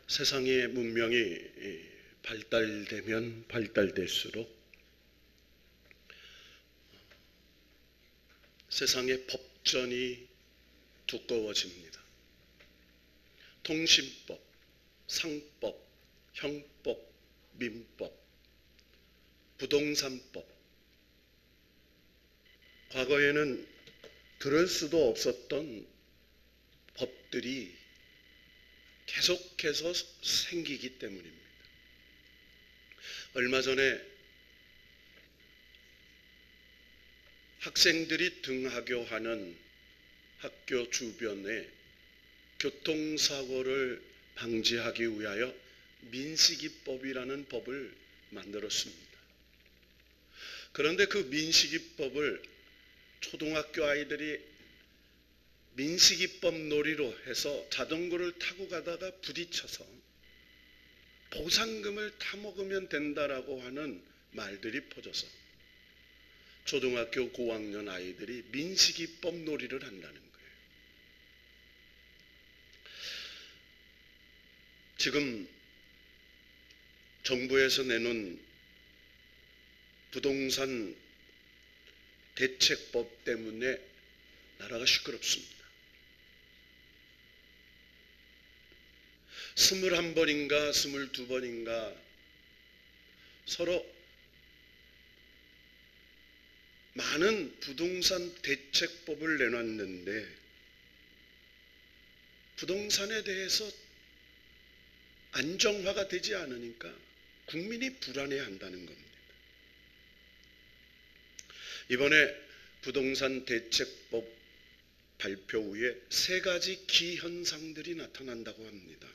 세상의 문명이 발달되면 발달될수록 세상의 법전이 두꺼워집니다. 통신법, 상법, 형법, 민법, 부동산법. 과거에는 들을 수도 없었던 법들이 계속해서 생기기 때문입니다. 얼마 전에 학생들이 등하교하는 학교 주변에 교통사고를 방지하기 위하여 민식이법이라는 법을 만들었습니다. 그런데 그 민식이법을 초등학교 아이들이 민식이법 놀이로 해서 자전거를 타고 가다가 부딪혀서 보상금을 타먹으면 된다라고 하는 말들이 퍼져서 초등학교 고학년 아이들이 민식이법 놀이를 한다는 거예요. 지금 정부에서 내놓은 부동산 대책법 때문에 나라가 시끄럽습니다. 21번인가 22번인가 서로 많은 부동산 대책법을 내놨는데 부동산에 대해서 안정화가 되지 않으니까 국민이 불안해한다는 겁니다. 이번에 부동산 대책법 발표 후에 세 가지 기현상들이 나타난다고 합니다.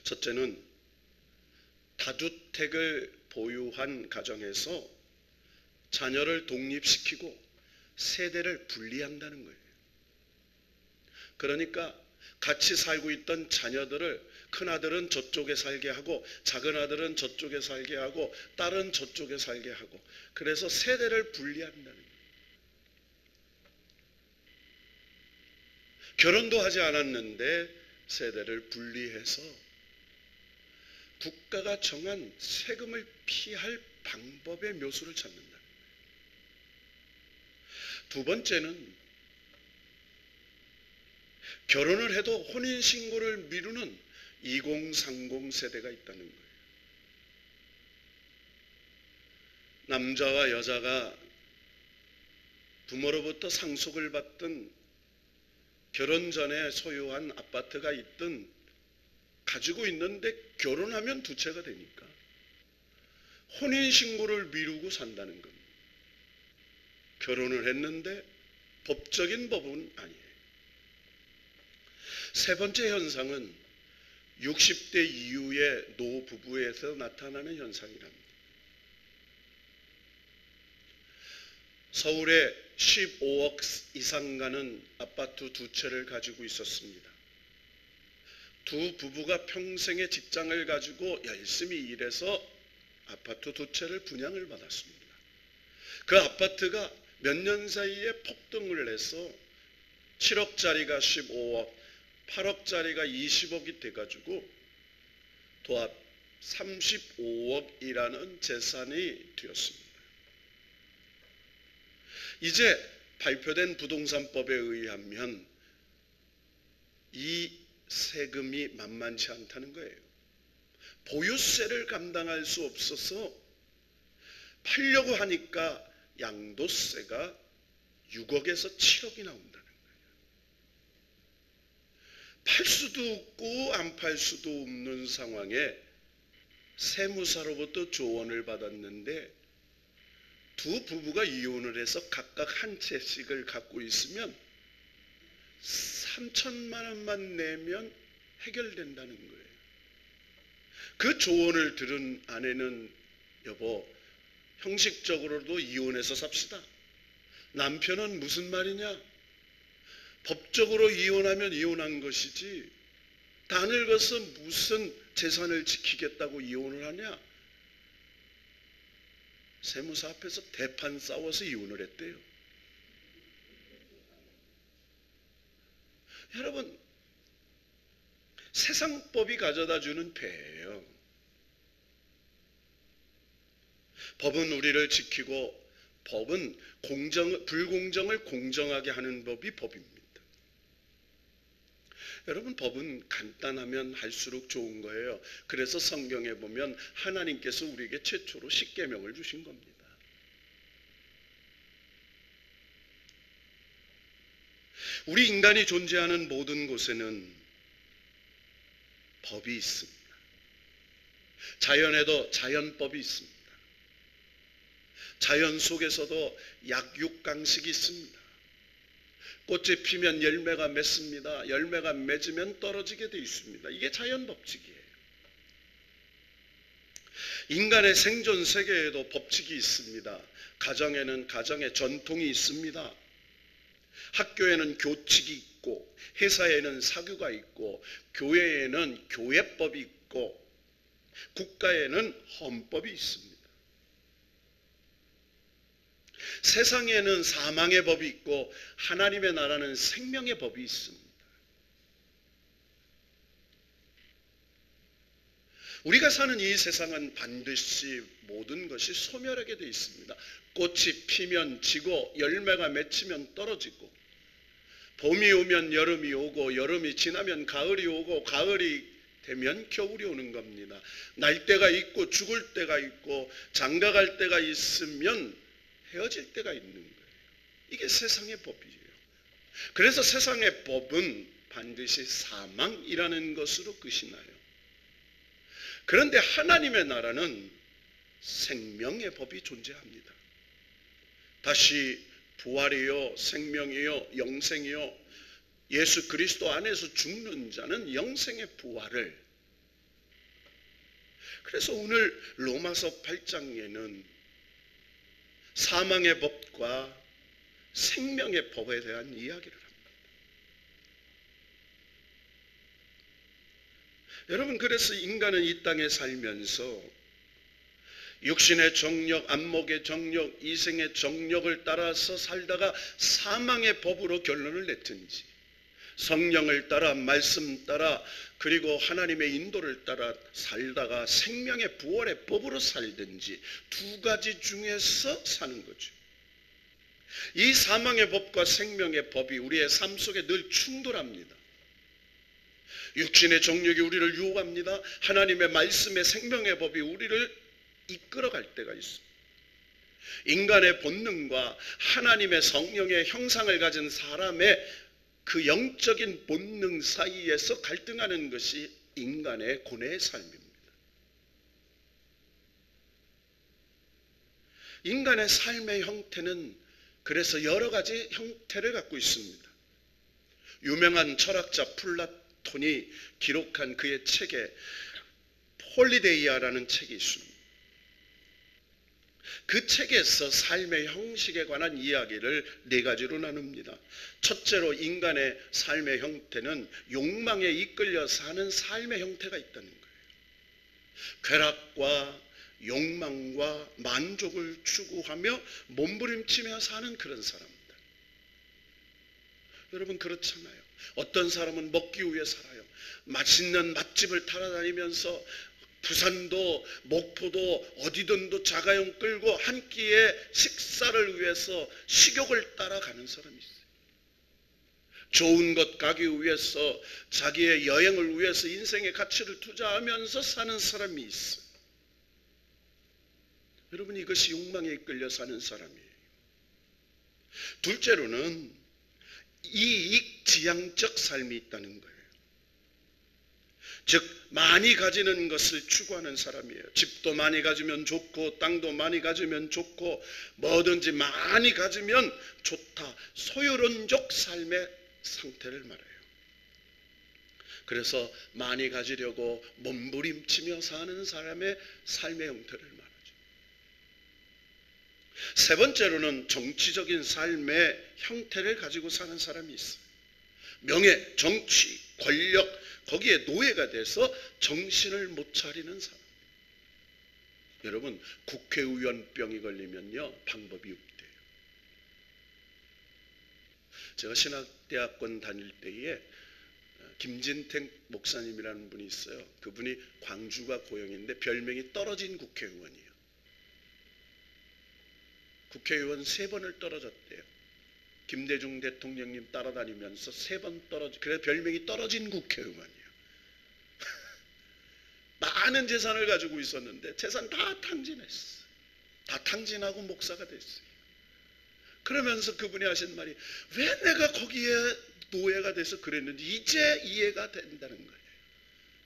첫째는 다주택을 보유한 가정에서 자녀를 독립시키고 세대를 분리한다는 거예요. 그러니까 같이 살고 있던 자녀들을 큰아들은 저쪽에 살게 하고 작은아들은 저쪽에 살게 하고 딸은 저쪽에 살게 하고 그래서 세대를 분리한다는 거예요. 결혼도 하지 않았는데 세대를 분리해서 국가가 정한 세금을 피할 방법의 묘수를 찾는다. 두 번째는 결혼을 해도 혼인신고를 미루는 2030 세대가 있다는 거예요. 남자와 여자가 부모로부터 상속을 받든 결혼 전에 소유한 아파트가 있든 가지고 있는데 결혼하면 두 채가 되니까 혼인신고를 미루고 산다는 겁니다. 결혼을 했는데 법적인 법은 아니에요. 세 번째 현상은 60대 이후의 노부부에서 나타나는 현상이랍니다. 서울에 15억 이상 가는 아파트 두 채를 가지고 있었습니다. 두 부부가 평생의 직장을 가지고 열심히 일해서 아파트 두 채를 분양을 받았습니다. 그 아파트가 몇 년 사이에 폭등을 해서 7억짜리가 15억, 8억짜리가 20억이 돼가지고 도합 35억이라는 재산이 되었습니다. 이제 발표된 부동산법에 의하면 이 세금이 만만치 않다는 거예요. 보유세를 감당할 수 없어서 팔려고 하니까 양도세가 6억에서 7억이 나온다는 거예요. 팔 수도 없고 안 팔 수도 없는 상황에 세무사로부터 조언을 받았는데 두 부부가 이혼을 해서 각각 한 채씩을 갖고 있으면 3천만 원만 내면 해결된다는 거예요. 그 조언을 들은 아내는 여보, 형식적으로도 이혼해서 삽시다. 남편은 무슨 말이냐? 법적으로 이혼하면 이혼한 것이지 다 늙어서 무슨 재산을 지키겠다고 이혼을 하냐? 세무사 앞에서 대판 싸워서 이혼을 했대요. 여러분, 세상법이 가져다 주는 폐예요. 법은 우리를 지키고 법은 불공정을 공정하게 하는 법이 법입니다. 여러분, 법은 간단하면 할수록 좋은 거예요. 그래서 성경에 보면 하나님께서 우리에게 최초로 십계명을 주신 겁니다. 우리 인간이 존재하는 모든 곳에는 법이 있습니다. 자연에도 자연법이 있습니다. 자연 속에서도 약육강식이 있습니다. 꽃이 피면 열매가 맺습니다. 열매가 맺으면 떨어지게 되어 있습니다. 이게 자연 법칙이에요. 인간의 생존 세계에도 법칙이 있습니다. 가정에는 가정의 전통이 있습니다. 학교에는 교칙이 있고, 회사에는 사규가 있고, 교회에는 교회법이 있고, 국가에는 헌법이 있습니다. 세상에는 사망의 법이 있고 하나님의 나라는 생명의 법이 있습니다. 우리가 사는 이 세상은 반드시 모든 것이 소멸하게 되어 있습니다. 꽃이 피면 지고 열매가 맺히면 떨어지고, 봄이 오면 여름이 오고, 여름이 지나면 가을이 오고, 가을이 되면 겨울이 오는 겁니다. 날 때가 있고 죽을 때가 있고, 장가갈 때가 있으면 헤어질 때가 있는 거예요. 이게 세상의 법이에요. 그래서 세상의 법은 반드시 사망이라는 것으로 끝이 나요. 그런데 하나님의 나라는 생명의 법이 존재합니다. 다시 부활이요, 생명이요, 영생이요, 예수 그리스도 안에서 죽는 자는 영생의 부활을. 그래서 오늘 로마서 8장에는 사망의 법과 생명의 법에 대한 이야기를 합니다. 여러분, 그래서 인간은 이 땅에 살면서 육신의 정욕, 안목의 정욕, 이생의 정욕을 따라서 살다가 사망의 법으로 결론을 냈든지, 성령을 따라, 말씀 따라, 그리고 하나님의 인도를 따라 살다가 생명의 부활의 법으로 살든지, 두 가지 중에서 사는 거죠. 이 사망의 법과 생명의 법이 우리의 삶 속에 늘 충돌합니다. 육신의 정욕이 우리를 유혹합니다. 하나님의 말씀의 생명의 법이 우리를 이끌어갈 때가 있습니다. 인간의 본능과 하나님의 성령의 형상을 가진 사람의 그 영적인 본능 사이에서 갈등하는 것이 인간의 고뇌의 삶입니다. 인간의 삶의 형태는 그래서 여러 가지 형태를 갖고 있습니다. 유명한 철학자 플라톤이 기록한 그의 책에 폴리데이아라는 책이 있습니다. 그 책에서 삶의 형식에 관한 이야기를 네 가지로 나눕니다. 첫째로 인간의 삶의 형태는 욕망에 이끌려 사는 삶의 형태가 있다는 거예요. 쾌락과 욕망과 만족을 추구하며 몸부림치며 사는 그런 사람들. 여러분, 그렇잖아요. 어떤 사람은 먹기 위해 살아요. 맛있는 맛집을 따라다니면서 부산도 목포도 어디든도 자가용 끌고 한 끼의 식사를 위해서 식욕을 따라가는 사람이 있어요. 좋은 것 가기 위해서, 자기의 여행을 위해서 인생의 가치를 투자하면서 사는 사람이 있어요. 여러분, 이것이 욕망에 이끌려 사는 사람이에요. 둘째로는 이익지향적 삶이 있다는 거예요. 즉 많이 가지는 것을 추구하는 사람이에요. 집도 많이 가지면 좋고, 땅도 많이 가지면 좋고, 뭐든지 많이 가지면 좋다. 소유론적 삶의 상태를 말해요. 그래서 많이 가지려고 몸부림치며 사는 사람의 삶의 형태를 말하죠. 세 번째로는 정치적인 삶의 형태를 가지고 사는 사람이 있어요. 명예, 정치, 권력, 거기에 노예가 돼서 정신을 못 차리는 사람. 여러분, 국회의원병이 걸리면요, 방법이 없대요. 제가 신학대학원 다닐 때에 김진택 목사님이라는 분이 있어요. 그분이 광주가 고향인데 별명이 떨어진 국회의원이에요. 국회의원 3번을 떨어졌대요. 김대중 대통령님 따라다니면서 3번 떨어져. 그래서 별명이 떨어진 국회의원이에요. 많은 재산을 가지고 있었는데 재산 다 탕진했어요. 다 탕진하고 목사가 됐어요. 그러면서 그분이 하신 말이, 왜 내가 거기에 노예가 돼서 그랬는지 이제 이해가 된다는 거예요.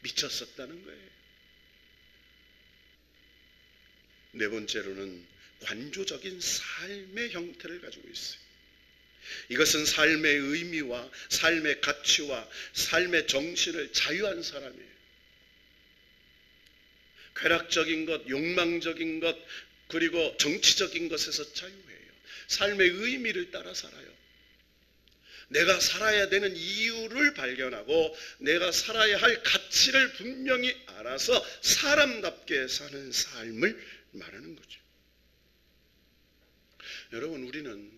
미쳤었다는 거예요. 네 번째로는 관조적인 삶의 형태를 가지고 있어요. 이것은 삶의 의미와 삶의 가치와 삶의 정신을 자유한 사람이에요. 쾌락적인 것, 욕망적인 것, 그리고 정치적인 것에서 자유해요. 삶의 의미를 따라 살아요. 내가 살아야 되는 이유를 발견하고 내가 살아야 할 가치를 분명히 알아서 사람답게 사는 삶을 말하는 거죠. 여러분, 우리는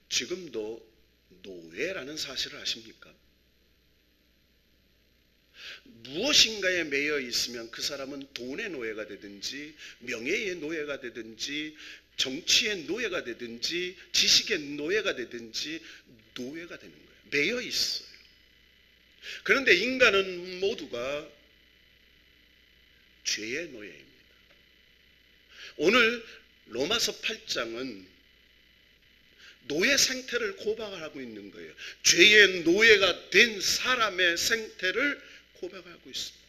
지금도 노예라는 사실을 아십니까? 무엇인가에 매여 있으면 그 사람은 돈의 노예가 되든지 명예의 노예가 되든지 정치의 노예가 되든지 지식의 노예가 되든지 노예가 되는 거예요. 매여 있어요. 그런데 인간은 모두가 죄의 노예입니다. 오늘 로마서 8장은 노예 생태를 고백하고 있는 거예요. 죄의 노예가 된 사람의 생태를 고백하고 있습니다.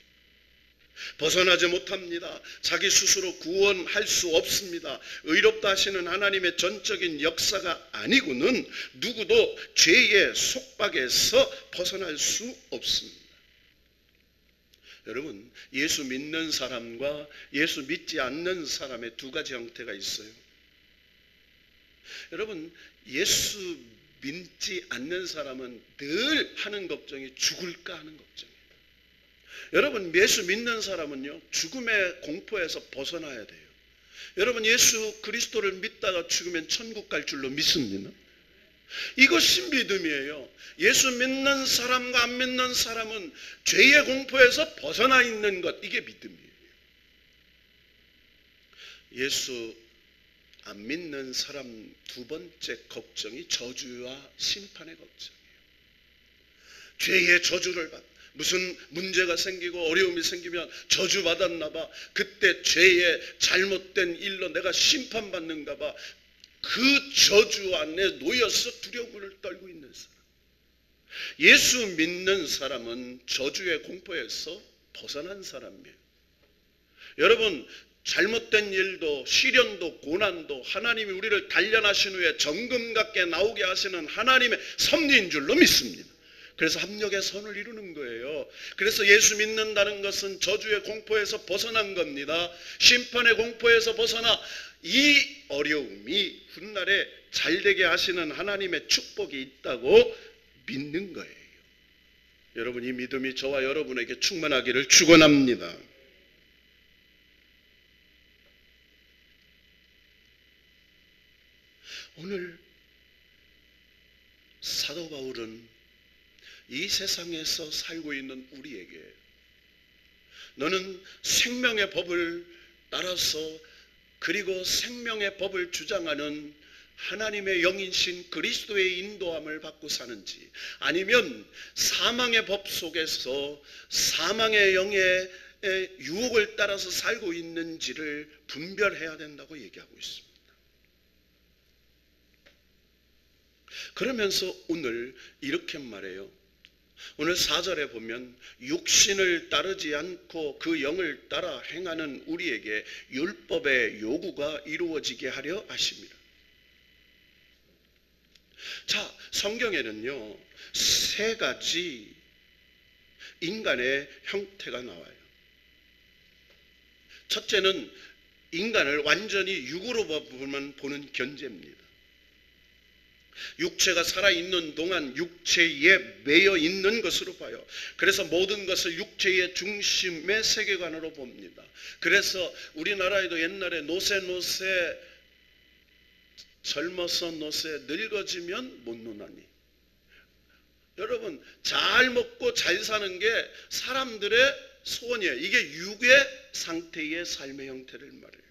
벗어나지 못합니다. 자기 스스로 구원할 수 없습니다. 의롭다 하시는 하나님의 전적인 역사가 아니고는 누구도 죄의 속박에서 벗어날 수 없습니다. 여러분, 예수 믿는 사람과 예수 믿지 않는 사람의 두 가지 형태가 있어요. 여러분, 예수 믿지 않는 사람은 늘 하는 걱정이 죽을까 하는 걱정이에요. 여러분, 예수 믿는 사람은요, 죽음의 공포에서 벗어나야 돼요. 여러분, 예수 그리스도를 믿다가 죽으면 천국 갈 줄로 믿습니다. 이것이 믿음이에요. 예수 믿는 사람과 안 믿는 사람은 죄의 공포에서 벗어나 있는 것, 이게 믿음이에요. 예수 안 믿는 사람 두 번째 걱정이 저주와 심판의 걱정이에요. 죄의 저주를 받, 무슨 문제가 생기고 어려움이 생기면 저주받았나 봐. 그때 죄의 잘못된 일로 내가 심판받는가 봐. 그 저주 안에 놓여서 두려움을 떨고 있는 사람. 예수 믿는 사람은 저주의 공포에서 벗어난 사람이에요. 여러분, 잘못된 일도 시련도 고난도 하나님이 우리를 단련하신 후에 정금 같게 나오게 하시는 하나님의 섭리인 줄로 믿습니다. 그래서 합력의 선을 이루는 거예요. 그래서 예수 믿는다는 것은 저주의 공포에서 벗어난 겁니다. 심판의 공포에서 벗어나 이 어려움이 훗날에 잘되게 하시는 하나님의 축복이 있다고 믿는 거예요. 여러분, 이 믿음이 저와 여러분에게 충만하기를 축원합니다. 오늘 사도 바울은 이 세상에서 살고 있는 우리에게 너는 생명의 법을 따라서 그리고 생명의 법을 주장하는 하나님의 영이신 그리스도의 인도함을 받고 사는지 아니면 사망의 법 속에서 사망의 영의 유혹을 따라서 살고 있는지를 분별해야 된다고 얘기하고 있습니다. 그러면서 오늘 이렇게 말해요. 오늘 4절에 보면 육신을 따르지 않고 그 영을 따라 행하는 우리에게 율법의 요구가 이루어지게 하려 하십니다. 자, 성경에는요 3가지 인간의 형태가 나와요. 첫째는 인간을 완전히 육으로 보는 견제입니다. 육체가 살아있는 동안 육체에 매여 있는 것으로 봐요. 그래서 모든 것을 육체의 중심의 세계관으로 봅니다. 그래서 우리나라에도 옛날에 노세 젊어서 노세 늙어지면 못 노나니. 여러분, 잘 먹고 잘 사는 게 사람들의 소원이에요. 이게 육의 상태의 삶의 형태를 말해요.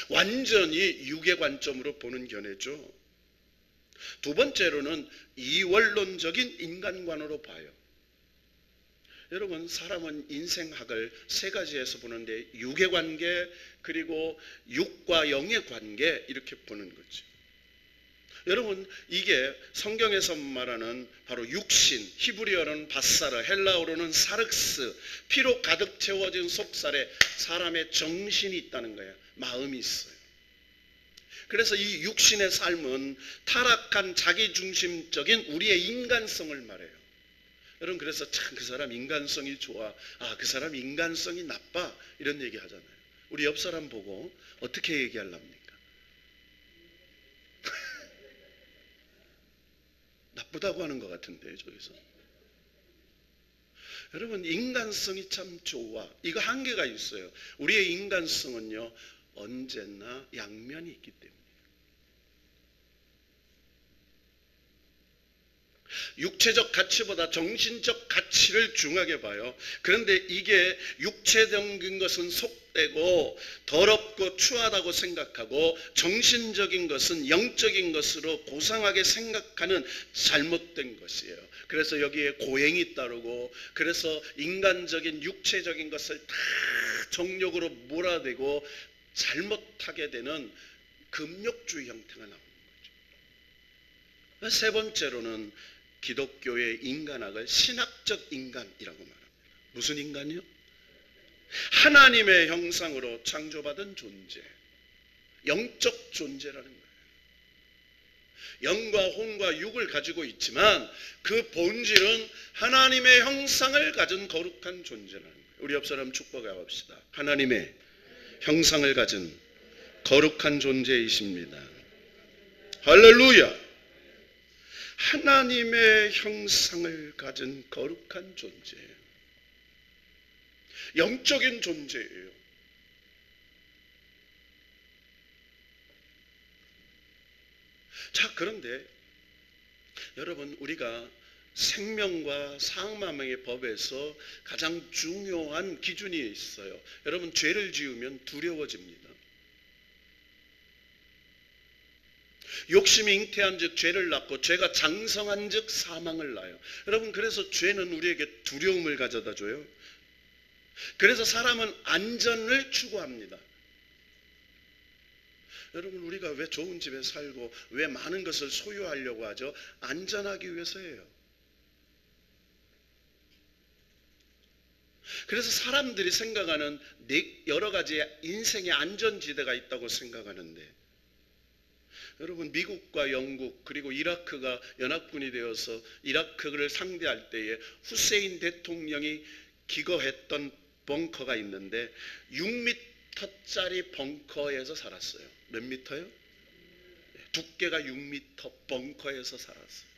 완전히 육의 관점으로 보는 견해죠. 두 번째로는 이원론적인 인간관으로 봐요. 여러분, 사람은 인생학을 세 가지에서 보는데 육의 관계, 그리고 육과 영의 관계, 이렇게 보는 거죠. 여러분, 이게 성경에서 말하는 바로 육신, 히브리어로는 바사르, 헬라어로는 사륵스, 피로 가득 채워진 속살에 사람의 정신이 있다는 거예요. 마음이 있어요. 그래서 이 육신의 삶은 타락한 자기중심적인 우리의 인간성을 말해요. 여러분, 그래서 참 그 사람 인간성이 좋아, 그 사람 인간성이 나빠, 이런 얘기 하잖아요. 우리 옆 사람 보고 어떻게 얘기하랍니까? 나쁘다고 하는 것 같은데, 저기서. 여러분, 인간성이 참 좋아. 이거 한계가 있어요. 우리의 인간성은요, 언제나 양면이 있기 때문에. 육체적 가치보다 정신적 가치를 중하게 봐요. 그런데 이게 육체적인 것은 속되고 더럽고 추하다고 생각하고 정신적인 것은 영적인 것으로 고상하게 생각하는 잘못된 것이에요. 그래서 여기에 고행이 따르고, 그래서 인간적인 육체적인 것을 다 정욕으로 몰아대고 잘못하게 되는 금욕주의 형태가 나오는 거죠. 세 번째로는 기독교의 인간학을 신학적 인간이라고 말합니다. 무슨 인간이요? 하나님의 형상으로 창조받은 존재, 영적 존재라는 거예요. 영과 혼과 육을 가지고 있지만 그 본질은 하나님의 형상을 가진 거룩한 존재라는 거예요. 우리 옆 사람 축복해 봅시다. 하나님의 형상을 가진 거룩한 존재이십니다. 할렐루야! 하나님의 형상을 가진 거룩한 존재예요. 영적인 존재예요. 자, 그런데 여러분, 우리가 생명과 사망의 법에서 가장 중요한 기준이 있어요. 여러분, 죄를 지으면 두려워집니다. 욕심이 잉태한 즉 죄를 낳고 죄가 장성한 즉 사망을 낳아요. 여러분, 그래서 죄는 우리에게 두려움을 가져다 줘요. 그래서 사람은 안전을 추구합니다. 여러분, 우리가 왜 좋은 집에 살고 왜 많은 것을 소유하려고 하죠? 안전하기 위해서예요. 그래서 사람들이 생각하는 여러 가지 인생의 안전지대가 있다고 생각하는데, 여러분, 미국과 영국 그리고 이라크가 연합군이 되어서 이라크를 상대할 때에 후세인 대통령이 기거했던 벙커가 있는데 6m짜리 벙커에서 살았어요. 몇 미터요? 두께가 6m 벙커에서 살았어요.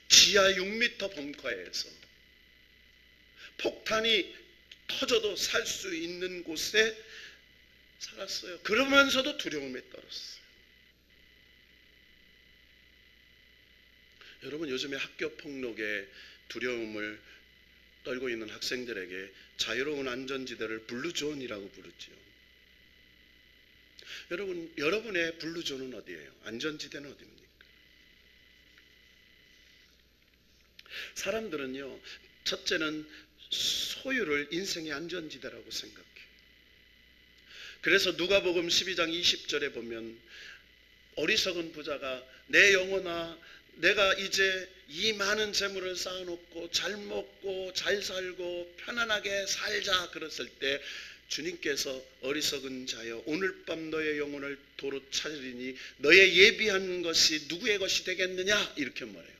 지하 6m 벙커에서 폭탄이 터져도 살 수 있는 곳에 살았어요. 그러면서도 두려움에 떨었어요. 여러분, 요즘에 학교 폭력에 두려움을 떨고 있는 학생들에게 자유로운 안전지대를 블루존이라고 부르죠. 여러분, 여러분의 블루존은 어디예요? 안전지대는 어디입니까? 사람들은요, 첫째는 소유를 인생의 안전지대라고 생각해요. 그래서 누가복음 12장 20절에 보면 어리석은 부자가 내 영혼아, 내가 이제 이 많은 재물을 쌓아놓고 잘 먹고 잘 살고 편안하게 살자 그랬을 때 주님께서 어리석은 자여, 오늘 밤 너의 영혼을 도로 찾으리니 너의 예비한 것이 누구의 것이 되겠느냐, 이렇게 말해요.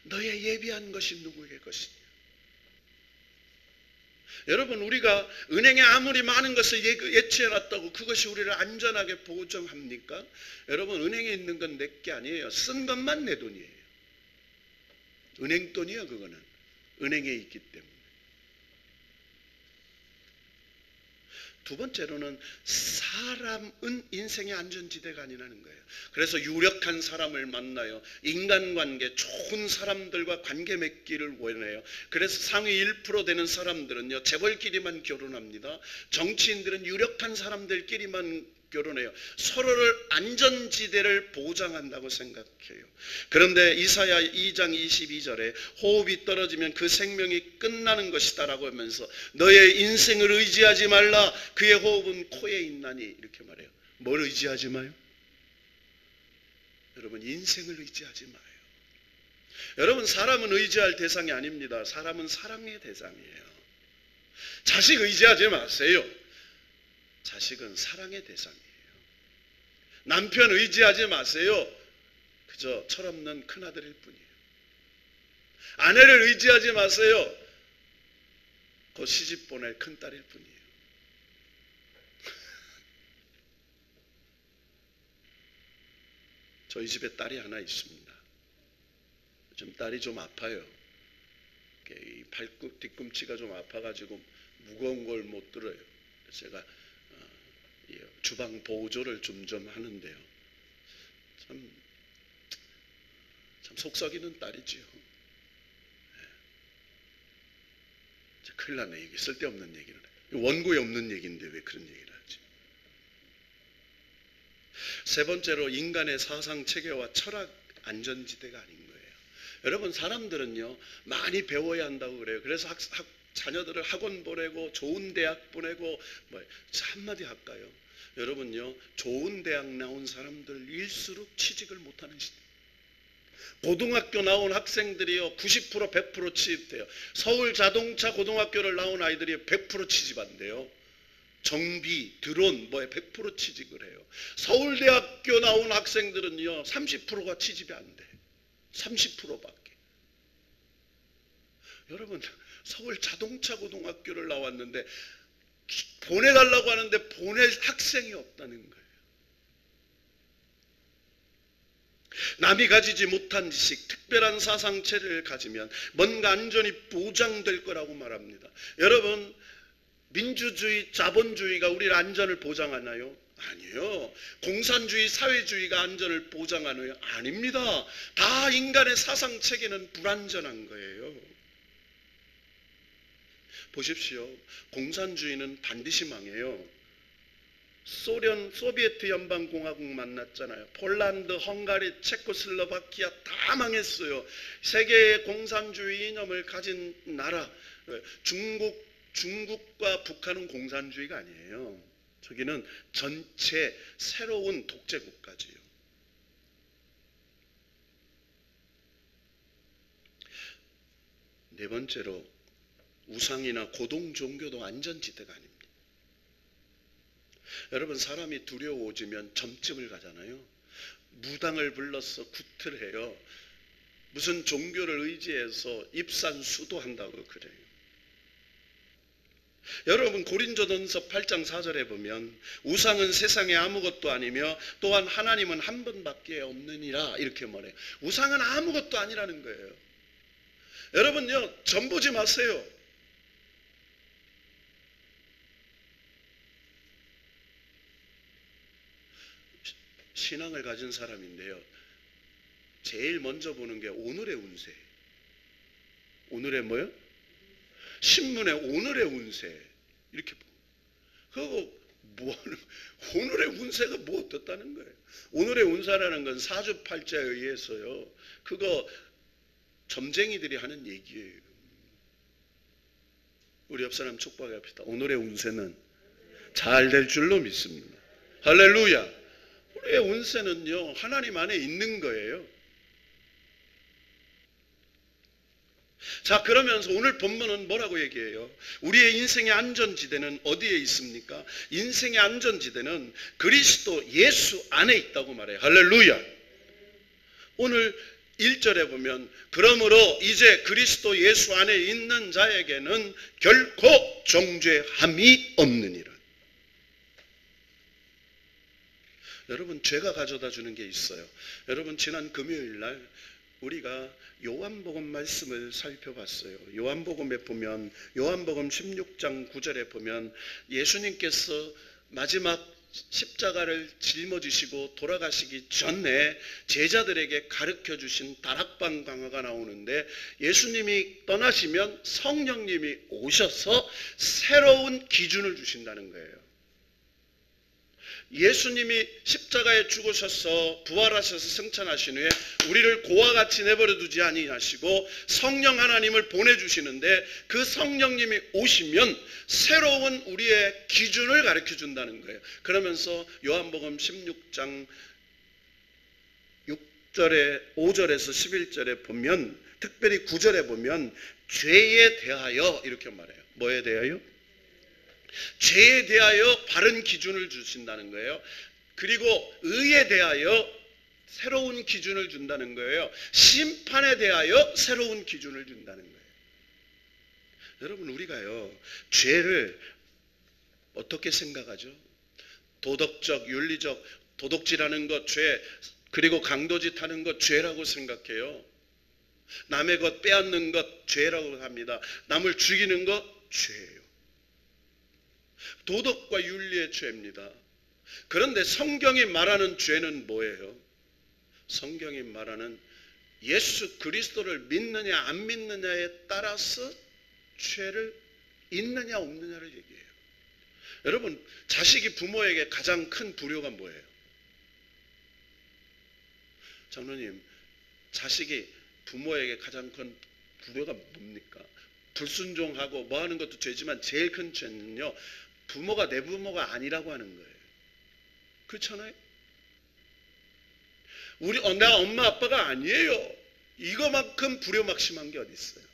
너의 예비한 것이 누구의 것이냐. 여러분, 우리가 은행에 아무리 많은 것을 예치해놨다고 그것이 우리를 안전하게 보장합니까? 여러분, 은행에 있는 건 내 게 아니에요. 쓴 것만 내 돈이에요. 은행 돈이요, 그거는. 은행에 있기 때문에. 두 번째로는 사람은 인생의 안전지대가 아니라는 거예요. 그래서 유력한 사람을 만나요. 인간관계, 좋은 사람들과 관계 맺기를 원해요. 그래서 상위 1% 되는 사람들은요, 재벌끼리만 결혼합니다. 정치인들은 유력한 사람들끼리만 결혼해요. 서로를 안전지대를 보장한다고 생각해요. 그런데 이사야 2장 22절에 호흡이 떨어지면 그 생명이 끝나는 것이다 라고 하면서 너의 인생을 의지하지 말라. 그의 호흡은 코에 있나니 이렇게 말해요. 뭘 의지하지 마요? 여러분, 인생을 의지하지 마요. 여러분, 사람은 의지할 대상이 아닙니다. 사람은 사랑의 대상이에요. 자식 의지하지 마세요. 자식은 사랑의 대상이에요. 남편 의지하지 마세요. 그저 철없는 큰아들일 뿐이에요. 아내를 의지하지 마세요. 곧 시집 보낼 큰딸일 뿐이에요. 저희 집에 딸이 하나 있습니다. 요즘 딸이 좀 아파요. 이 뒤꿈치가 좀 아파가지고 무거운 걸 못 들어요. 제가 주방 보조를 좀 하는데요. 참 속썩이는 딸이지요. 큰일 나네. 이게 쓸데없는 얘기를 해. 원고에 없는 얘기인데 왜 그런 얘기를 하지? 세 번째로 인간의 사상 체계와 철학 안전지대가 아닌 거예요. 여러분, 사람들은요 많이 배워야 한다고 그래요. 그래서 자녀들을 학원 보내고 좋은 대학 보내고 한마디 할까요? 여러분요, 좋은 대학 나온 사람들일수록 취직을 못하는 시대. 고등학교 나온 학생들이요 90% 100% 취직돼요. 서울 자동차 고등학교를 나온 아이들이 100% 취직한대요. 정비, 드론 100% 취직을 해요. 서울대학교 나온 학생들은요 30%가 취직이 안 돼. 30%밖에. 여러분, 서울 자동차 고등학교를 나왔는데 보내달라고 하는데 보낼 학생이 없다는 거예요. 남이 가지지 못한 지식, 특별한 사상체를 가지면 뭔가 안전이 보장될 거라고 말합니다. 여러분, 민주주의, 자본주의가 우리의 안전을 보장하나요? 아니요. 공산주의, 사회주의가 안전을 보장하나요? 아닙니다. 다 인간의 사상체계는 불안전한 거예요. 보십시오. 공산주의는 반드시 망해요. 소비에트 연방공화국 만났잖아요. 폴란드, 헝가리, 체코슬로바키아 다 망했어요. 세계의 공산주의 이념을 가진 나라. 중국과 북한은 공산주의가 아니에요. 저기는 전체 새로운 독재국가지요. 네 번째로 우상이나 고동 종교도 안전지대가 아닙니다. 여러분, 사람이 두려워지면 점집을 가잖아요. 무당을 불러서 구틀 해요. 무슨 종교를 의지해서 입산 수도한다고 그래요. 여러분, 고린도전서 8장 4절에 보면 우상은 세상에 아무것도 아니며 또한 하나님은 한 분밖에 없느니라 이렇게 말해요. 우상은 아무것도 아니라는 거예요. 여러분요, 점 보지 마세요. 신앙을 가진 사람인데요, 제일 먼저 보는 게 오늘의 운세. 오늘의 뭐요? 신문에 오늘의 운세 이렇게 보고. 그거 오늘의 운세가 뭐 어떻다는 거예요? 오늘의 운세라는 건 사주팔자에 의해서요, 그거 점쟁이들이 하는 얘기예요. 우리 옆 사람 축복합시다. 오늘의 운세는 잘 될 줄로 믿습니다. 할렐루야. 우리의 운세는요 하나님 안에 있는 거예요. 자, 그러면서 오늘 본문은 뭐라고 얘기해요? 우리의 인생의 안전지대는 어디에 있습니까? 인생의 안전지대는 그리스도 예수 안에 있다고 말해요. 할렐루야. 오늘 1절에 보면 그러므로 이제 그리스도 예수 안에 있는 자에게는 결코 정죄함이 없느니라. 여러분, 죄가 가져다 주는 게 있어요. 여러분, 지난 금요일 날 우리가 요한복음 말씀을 살펴봤어요. 요한복음에 보면 요한복음 16장 9절에 보면 예수님께서 마지막 십자가를 짊어지시고 돌아가시기 전에 제자들에게 가르쳐 주신 다락방 강화가 나오는데, 예수님이 떠나시면 성령님이 오셔서 새로운 기준을 주신다는 거예요. 예수님이 십자가에 죽으셔서 부활하셔서 승천하신 후에 우리를 고와 같이 내버려 두지 아니하시고 성령 하나님을 보내주시는데, 그 성령님이 오시면 새로운 우리의 기준을 가르쳐 준다는 거예요. 그러면서 요한복음 16장 6절에 5절에서 11절에 보면, 특별히 9절에 보면 죄에 대하여 이렇게 말해요. 뭐에 대하여? 죄에 대하여 바른 기준을 주신다는 거예요. 그리고 의에 대하여 새로운 기준을 준다는 거예요. 심판에 대하여 새로운 기준을 준다는 거예요. 여러분, 우리가요, 죄를 어떻게 생각하죠? 도덕적, 윤리적, 도둑질하는 것 죄, 그리고 강도짓 하는 것 죄라고 생각해요. 남의 것 빼앗는 것 죄라고 합니다. 남을 죽이는 것 죄예요. 도덕과 윤리의 죄입니다. 그런데 성경이 말하는 죄는 뭐예요? 성경이 말하는 예수 그리스도를 믿느냐 안 믿느냐에 따라서 죄를 있느냐 없느냐를 얘기해요. 여러분, 자식이 부모에게 가장 큰 불효가 뭐예요? 장로님, 자식이 부모에게 가장 큰 불효가 뭡니까? 불순종하고 뭐 하는 것도 죄지만 제일 큰 죄는요, 부모가 내 부모가 아니라고 하는 거예요. 그렇잖아요? 나 엄마 아빠가 아니에요. 이거만큼 불효막심한 게 어디 있어요?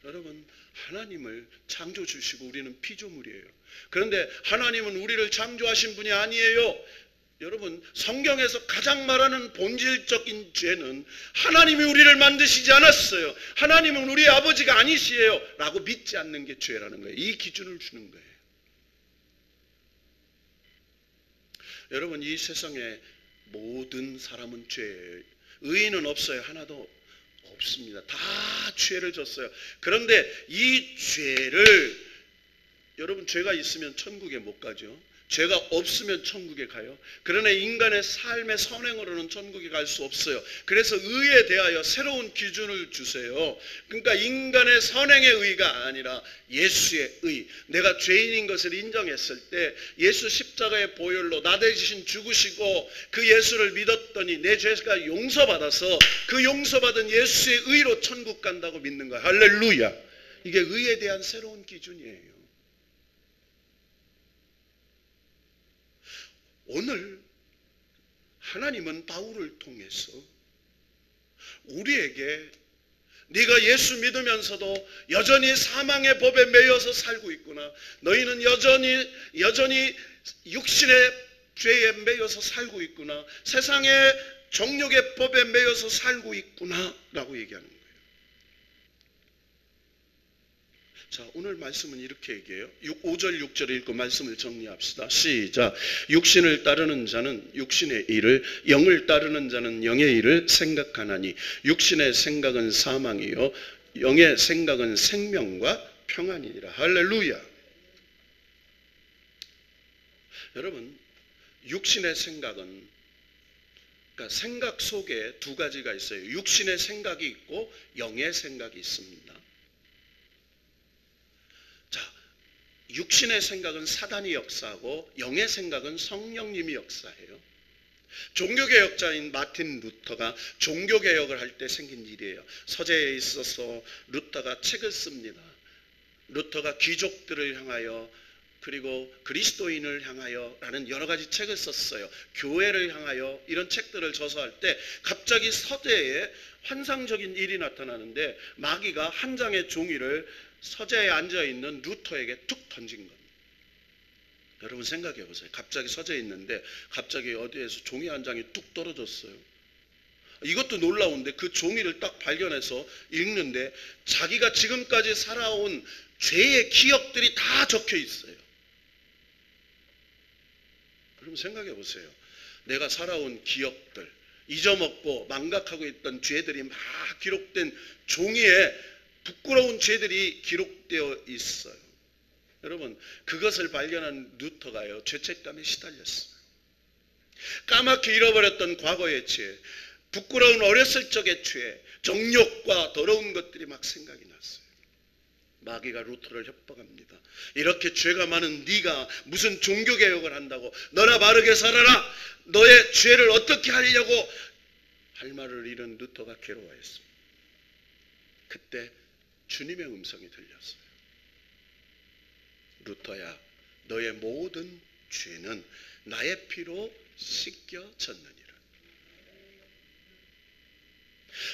여러분, 하나님을 창조 주시고 우리는 피조물이에요. 그런데 하나님은 우리를 창조하신 분이 아니에요. 여러분, 성경에서 가장 말하는 본질적인 죄는 하나님이 우리를 만드시지 않았어요, 하나님은 우리의 아버지가 아니시에요 라고 믿지 않는 게 죄라는 거예요. 이 기준을 주는 거예요. 여러분, 이 세상에 모든 사람은 죄예요. 의인은 없어요. 하나도 없습니다. 다 죄를 졌어요. 그런데 이 죄를, 여러분, 죄가 있으면 천국에 못 가죠. 죄가 없으면 천국에 가요. 그러나 인간의 삶의 선행으로는 천국에 갈 수 없어요. 그래서 의에 대하여 새로운 기준을 주세요. 그러니까 인간의 선행의 의가 아니라 예수의 의. 내가 죄인인 것을 인정했을 때 예수 십자가의 보혈로 나 대신 죽으시고 그 예수를 믿었더니 내 죄가 용서받아서 그 용서받은 예수의 의로 천국 간다고 믿는 거예요. 할렐루야. 이게 의에 대한 새로운 기준이에요. 오늘 하나님은 바울을 통해서 우리에게 네가 예수 믿으면서도 여전히 사망의 법에 매여서 살고 있구나, 너희는 여전히 육신의 죄에 매여서 살고 있구나, 세상의 정욕의 법에 매여서 살고 있구나 라고 얘기하는 거예요. 자, 오늘 말씀은 이렇게 얘기해요. 5절 6절 읽고 말씀을 정리합시다. 시작. 육신을 따르는 자는 육신의 일을, 영을 따르는 자는 영의 일을 생각하나니 육신의 생각은 사망이요 영의 생각은 생명과 평안이니라. 할렐루야. 여러분, 육신의 생각은, 그러니까 생각 속에 두 가지가 있어요. 육신의 생각이 있고 영의 생각이 있습니다. 육신의 생각은 사단이 역사하고 영의 생각은 성령님이 역사해요. 종교개혁자인 마틴 루터가 종교개혁을 할 때 생긴 일이에요. 서재에 있어서 루터가 책을 씁니다. 루터가 귀족들을 향하여 그리고 그리스도인을 향하여 라는 여러 가지 책을 썼어요. 교회를 향하여 이런 책들을 저서할 때 갑자기 서재에 환상적인 일이 나타나는데, 마귀가 한 장의 종이를 서재에 앉아있는 루터에게 툭 던진 겁니다. 여러분 생각해 보세요. 갑자기 서재에 있는데 갑자기 어디에서 종이 한 장이 뚝 떨어졌어요. 이것도 놀라운데 그 종이를 딱 발견해서 읽는데 자기가 지금까지 살아온 죄의 기억들이 다 적혀 있어요. 여러분 생각해 보세요. 내가 살아온 기억들, 잊어먹고 망각하고 있던 죄들이 막 기록된 종이에 부끄러운 죄들이 기록되어 있어요. 여러분, 그것을 발견한 루터가요, 죄책감에 시달렸어요. 까맣게 잃어버렸던 과거의 죄, 부끄러운 어렸을 적의 죄, 정욕과 더러운 것들이 막 생각이 났어요. 마귀가 루터를 협박합니다. 이렇게 죄가 많은 네가 무슨 종교개혁을 한다고, 너나 바르게 살아라, 너의 죄를 어떻게 하려고 할 말을 잃은 루터가 괴로워했습니다. 그때 주님의 음성이 들렸어요. 루터야, 너의 모든 죄는 나의 피로 씻겨졌느니라.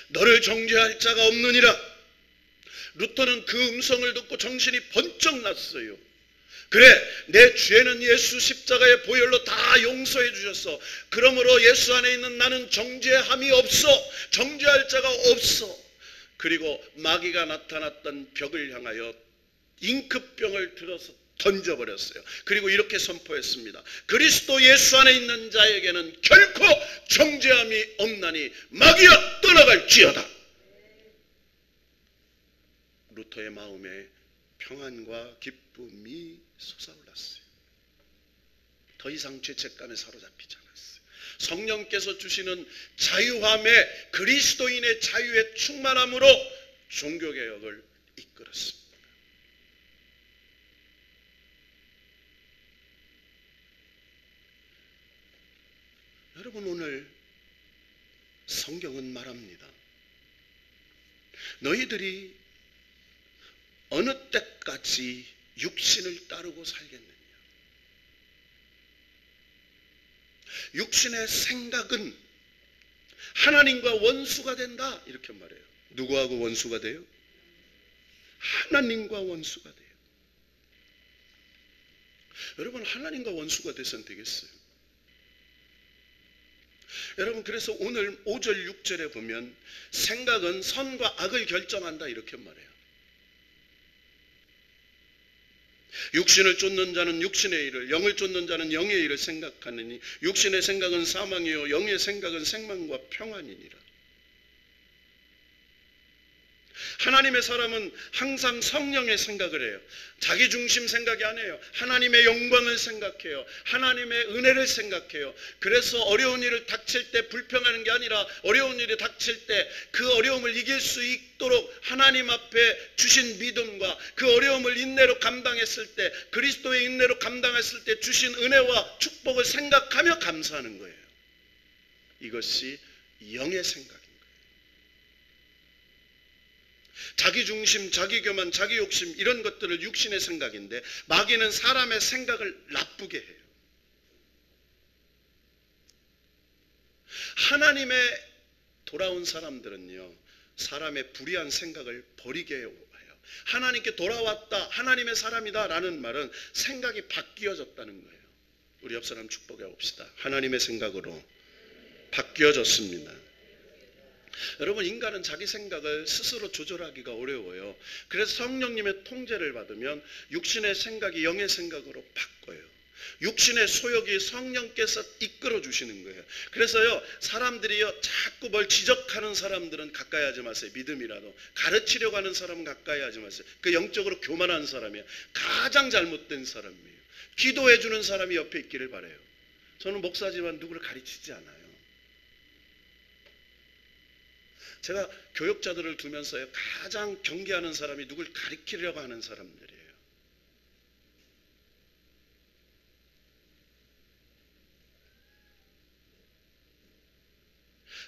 너를 정죄할 자가 없느니라. 루터는 그 음성을 듣고 정신이 번쩍 났어요. 그래, 내 죄는 예수 십자가의 보혈로 다 용서해 주셨어. 그러므로 예수 안에 있는 나는 정죄함이 없어. 정죄할 자가 없어. 그리고 마귀가 나타났던 벽을 향하여 잉크병을 들어서 던져버렸어요. 그리고 이렇게 선포했습니다. 그리스도 예수 안에 있는 자에게는 결코 정죄함이 없나니 마귀야 떠나갈지어다. 루터의 마음에 평안과 기쁨이 솟아올랐어요. 더 이상 죄책감에 사로잡히지 않았어요. 성령께서 주시는 자유함에, 그리스도인의 자유의 충만함으로 종교개혁을 이끌었습니다. 여러분, 오늘 성경은 말합니다. 너희들이 어느 때까지 육신을 따르고 살겠느냐. 육신의 생각은 하나님과 원수가 된다, 이렇게 말해요. 누구하고 원수가 돼요? 하나님과 원수가 돼요. 여러분, 하나님과 원수가 돼서는 되겠어요? 여러분, 그래서 오늘 5절 6절에 보면 생각은 선과 악을 결정한다, 이렇게 말해요. 육신을 쫓는 자는 육신의 일을, 영을 쫓는 자는 영의 일을 생각하느니 육신의 생각은 사망이요 영의 생각은 생명과 평안이니라. 하나님의 사람은 항상 성령의 생각을 해요. 자기 중심 생각이 아니에요. 하나님의 영광을 생각해요. 하나님의 은혜를 생각해요. 그래서 어려운 일을 닥칠 때 불평하는 게 아니라 어려운 일이 닥칠 때 그 어려움을 이길 수 있도록 하나님 앞에 주신 믿음과 그 어려움을 인내로 감당했을 때, 그리스도의 인내로 감당했을 때 주신 은혜와 축복을 생각하며 감사하는 거예요. 이것이 영의 생각입니다. 자기 중심, 자기 교만, 자기 욕심, 이런 것들을 육신의 생각인데 마귀는 사람의 생각을 나쁘게 해요. 하나님의 돌아온 사람들은요, 사람의 불의한 생각을 버리게 해요. 하나님께 돌아왔다, 하나님의 사람이다 라는 말은 생각이 바뀌어졌다는 거예요. 우리 옆 사람 축복해 봅시다. 하나님의 생각으로 바뀌어졌습니다. 여러분, 인간은 자기 생각을 스스로 조절하기가 어려워요. 그래서 성령님의 통제를 받으면 육신의 생각이 영의 생각으로 바꿔요. 육신의 소욕이 성령께서 이끌어 주시는 거예요. 그래서요, 사람들이요, 자꾸 뭘 지적하는 사람들은 가까이 하지 마세요. 믿음이라도. 가르치려고 하는 사람은 가까이 하지 마세요. 그 영적으로 교만한 사람이에요. 가장 잘못된 사람이에요. 기도해 주는 사람이 옆에 있기를 바라요. 저는 목사지만 누구를 가르치지 않아요. 제가 교역자들을 두면서요, 가장 경계하는 사람이 누굴 가르치려고 하는 사람들이에요.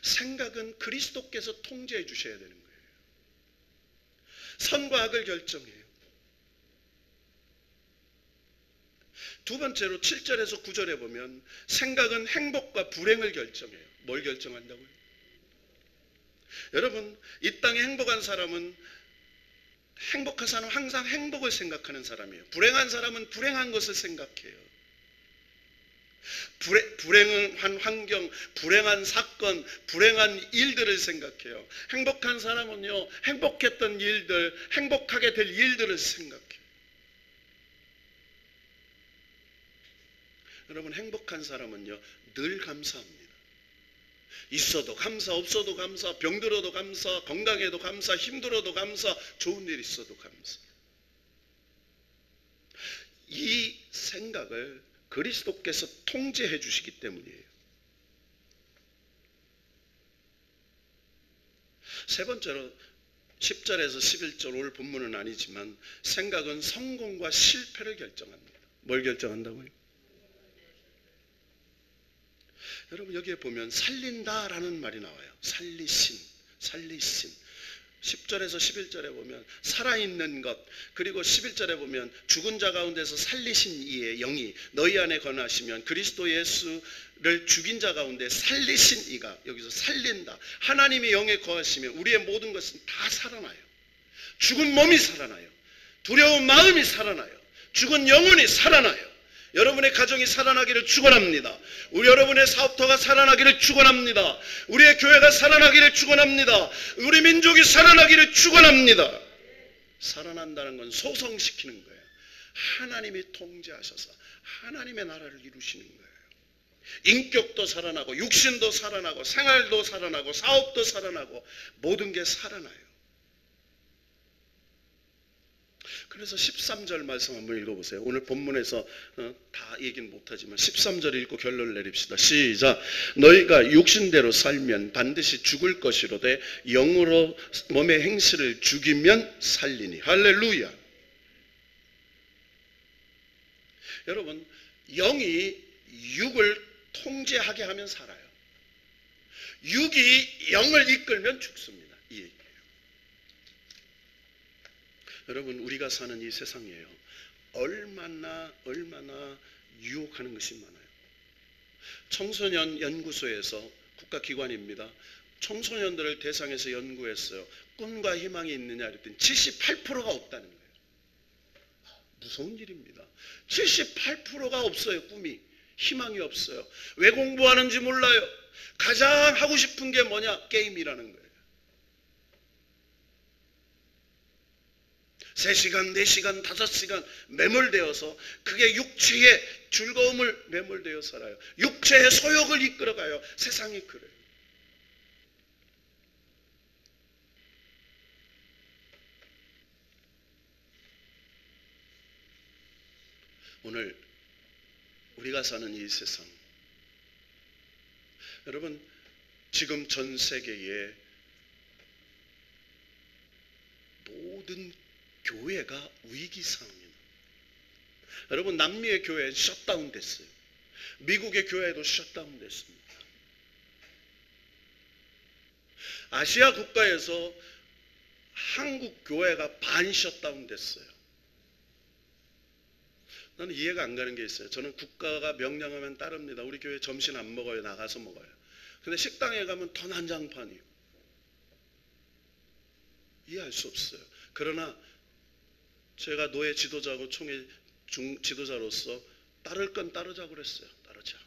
생각은 그리스도께서 통제해 주셔야 되는 거예요. 선과 악을 결정해요. 두 번째로 7절에서 9절에 보면 생각은 행복과 불행을 결정해요. 뭘 결정한다고요? 여러분, 이 땅에 행복한 사람은 항상 행복을 생각하는 사람이에요. 불행한 사람은 불행한 것을 생각해요. 불행한 환경, 불행한 사건, 불행한 일들을 생각해요. 행복한 사람은요, 행복했던 일들, 행복하게 될 일들을 생각해요. 여러분, 행복한 사람은요, 늘 감사합니다. 있어도 감사, 없어도 감사, 병들어도 감사, 건강해도 감사, 힘들어도 감사, 좋은 일 있어도 감사. 이 생각을 그리스도께서 통제해 주시기 때문이에요. 세 번째로 10절에서 11절 오늘 본문은 아니지만 생각은 성공과 실패를 결정합니다. 뭘 결정한다고요? 여러분 여기에 보면 살린다라는 말이 나와요. 살리신. 10절에서 11절에 보면 살아있는 것, 그리고 11절에 보면 죽은 자 가운데서 살리신 이의 영이 너희 안에 거하시면 그리스도 예수를 죽인 자 가운데 살리신 이가, 여기서 살린다. 하나님이 영에 거하시면 우리의 모든 것은 다 살아나요. 죽은 몸이 살아나요. 두려운 마음이 살아나요. 죽은 영혼이 살아나요. 여러분의 가정이 살아나기를 축원합니다. 우리 여러분의 사업터가 살아나기를 축원합니다. 우리의 교회가 살아나기를 축원합니다. 우리 민족이 살아나기를 축원합니다. 살아난다는 건 소성시키는 거예요. 하나님이 통제하셔서 하나님의 나라를 이루시는 거예요. 인격도 살아나고 육신도 살아나고 생활도 살아나고 사업도 살아나고 모든 게 살아나요. 그래서 13절 말씀 한번 읽어보세요. 오늘 본문에서 다 얘기는 못하지만 13절 읽고 결론을 내립시다. 시작. 너희가 육신대로 살면 반드시 죽을 것이로되 영으로 몸의 행실을 죽이면 살리니. 할렐루야. 여러분 영이 육을 통제하게 하면 살아요. 육이 영을 이끌면 죽습니다. 이 얘기예요. 여러분 우리가 사는 이 세상이에요. 얼마나 유혹하는 것이 많아요. 청소년 연구소에서 국가기관입니다. 청소년들을 대상해서 연구했어요. 꿈과 희망이 있느냐 그랬더니 78%가 없다는 거예요. 무서운 일입니다. 78%가 없어요. 꿈이. 희망이 없어요. 왜 공부하는지 몰라요. 가장 하고 싶은 게 뭐냐? 게임이라는 거예요. 3시간, 4시간, 5시간 매몰되어서 그게 육체의 즐거움을 매몰되어 살아요. 육체의 소욕을 이끌어가요. 세상이 그래요. 오늘 우리가 사는 이 세상, 여러분 지금 전 세계의 모든 교회가 위기 상황입니다. 여러분 남미의 교회 셧다운 됐어요. 미국의 교회도 셧다운 됐습니다. 아시아 국가에서 한국 교회가 반 셧다운 됐어요. 나는 이해가 안 가는 게 있어요. 저는 국가가 명령하면 따릅니다. 우리 교회 점심 안 먹어요. 나가서 먹어요. 근데 식당에 가면 더 난장판이에요. 이해할 수 없어요. 그러나 제가 노예 지도자고 총회 지도자로서 따를 건 따르자고 그랬어요. 따르자.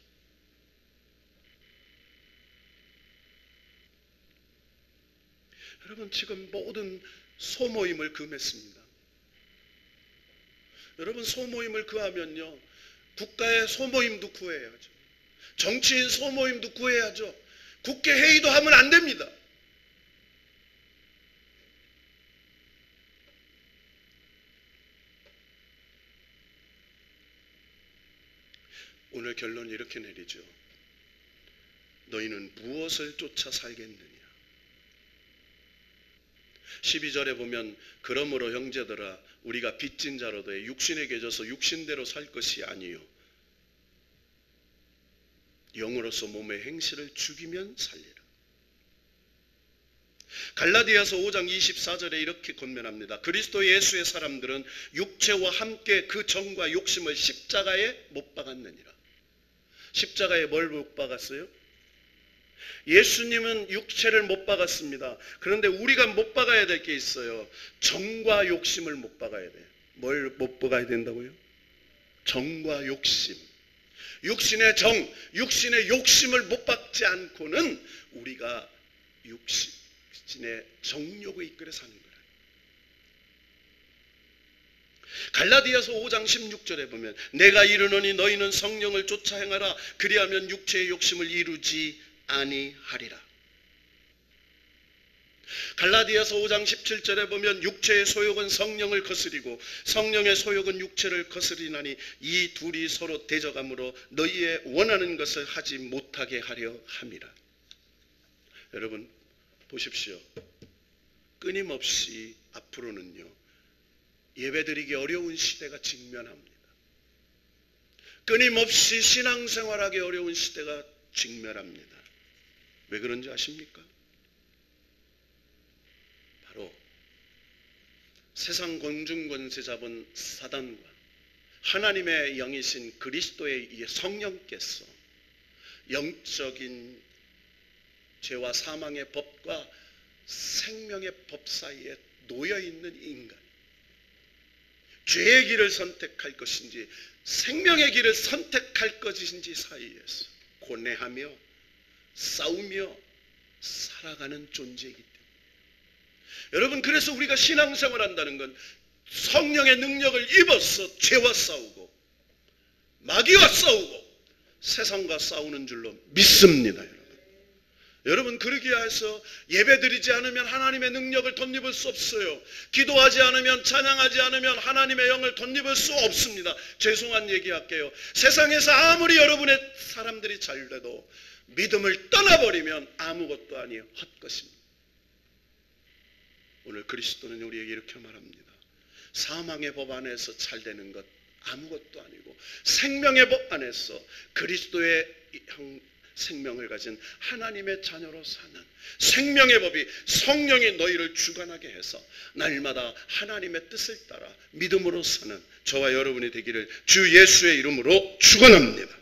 여러분 지금 모든 소모임을 금했습니다. 여러분 소모임을 구하면요. 국가의 소모임도 구해야죠. 정치인 소모임도 구해야죠. 국회 회의도 하면 안 됩니다. 오늘 결론이 이렇게 내리죠. 너희는 무엇을 쫓아 살겠느냐. 12절에 보면 그러므로 형제들아 우리가 빚진 자로되 육신에 계져서 육신대로 살 것이 아니요 영으로서 몸의 행실을 죽이면 살리라. 갈라디아서 5장 24절에 이렇게 권면합니다. 그리스도 예수의 사람들은 육체와 함께 그 정과 욕심을 십자가에 못 박았느니라. 십자가에 뭘 못 박았어요? 예수님은 육체를 못 박았습니다. 그런데 우리가 못 박아야 될 게 있어요. 정과 욕심을 못 박아야 돼요. 뭘 못 박아야 된다고요? 정과 욕심. 육신의 정, 육신의 욕심을 못 박지 않고는 우리가 육신의 정욕을 이끌어 사는 거예요. 갈라디아서 5장 16절에 보면 내가 이르노니 너희는 성령을 쫓아 행하라. 그리하면 육체의 욕심을 이루지 아니하리라. 갈라디아서 5장 17절에 보면 육체의 소욕은 성령을 거스리고 성령의 소욕은 육체를 거스리나니 이 둘이 서로 대적함으로 너희의 원하는 것을 하지 못하게 하려 함이라. 여러분 보십시오. 끊임없이 앞으로는요, 예배드리기 어려운 시대가 직면합니다. 끊임없이 신앙생활하기 어려운 시대가 직면합니다. 왜 그런지 아십니까? 바로 세상 공중권세 잡은 사단과 하나님의 영이신 그리스도의 성령께서 영적인 죄와 사망의 법과 생명의 법 사이에 놓여있는 인간, 죄의 길을 선택할 것인지 생명의 길을 선택할 것인지 사이에서 고뇌하며 싸우며 살아가는 존재이기 때문에 여러분, 그래서 우리가 신앙생활 한다는 건 성령의 능력을 입어서 죄와 싸우고 마귀와 싸우고 세상과 싸우는 줄로 믿습니다. 여러분 그러기 위해서 예배드리지 않으면 하나님의 능력을 덧입을 수 없어요. 기도하지 않으면, 찬양하지 않으면 하나님의 영을 덧입을 수 없습니다. 죄송한 얘기할게요. 세상에서 아무리 여러분의 사람들이 잘 돼도 믿음을 떠나버리면 아무것도 아니에요. 헛것입니다. 오늘 그리스도는 우리에게 이렇게 말합니다. 사망의 법 안에서 잘 되는 것 아무것도 아니고 생명의 법 안에서 그리스도의 생명을 가진 하나님의 자녀로 사는 생명의 법이 성령이 너희를 주관하게 해서 날마다 하나님의 뜻을 따라 믿음으로 사는 저와 여러분이 되기를 주 예수의 이름으로 축원합니다.